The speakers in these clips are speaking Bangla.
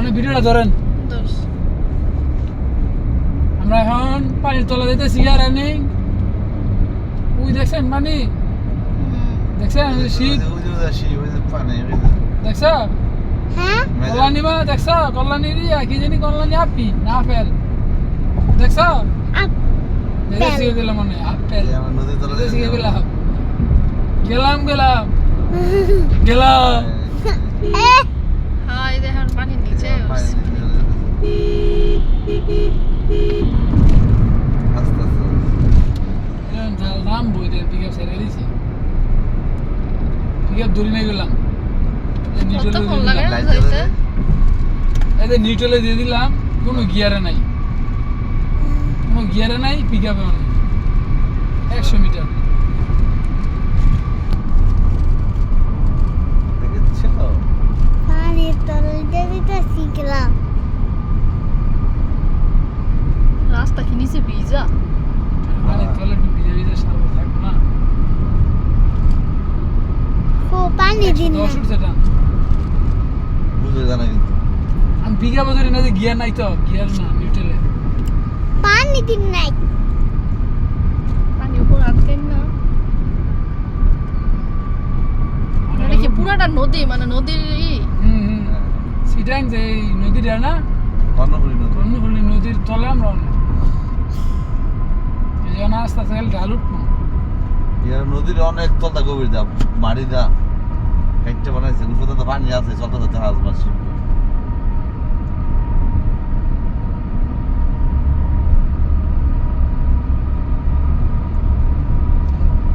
মানে ভিডিওটা ধরেন। দোষ আমরা এখন পানির তলা যেতেছি আর রানিং ওই দেখছেন পানি দেখছেন শীত দেখছ হ্যাঁ কল্যাণী মা দেখছ কল্যাণী কি জানি কল্যাণী আপি না আপেল দেখছ শিখে দিলাম মানে আপেল শিখে দিলাম গেলাম গেলাম গেলাম হ্যাঁ এই দেখেন পানির নিচে নাম বইতে পিকআপ ছেড়ে দিছি পিকআপ দূরে নিয়ে গেলাম কতক্ষণ লাগে যাইতে এদের নিউট্রালে দিয়ে দিলাম কোনো গিয়ারে নাই পিকআপে মানে 100 মিটার পানির তলাতে যেতেছি গেলাম রাস্তা কি নিচে ভিজা মানে তলে একটু ভিজে ভিজে সারবো থাকবো না ও পানি দিন না 10 উঠছে টান আমি পিকআপে ধরে না যে গিয়ার নাই তো গিয়ার না নিউট্রালে পানি দিন নাই পানি উপর আটকেন না এটা কি পুরাটা নদী মানে নদীর সিটাং যে এই নদীটা না কর্ণফুলী নদীর তলে আমরা এই জন্য আস্তে আস্তে ঢাল উঠবো নদীর অনেক তলটা গভীর দা মারি দা কাইটটা বানাইছে উপরে তো পানি আছে চলতে চলতে হাঁস মাছ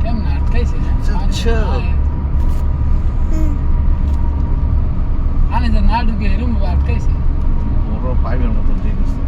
কেমন আটকাইছে আচ্ছা। আনে যে না ঢুকে এরম আটকাইছে বড় পাইপের মতন ঠিক আছে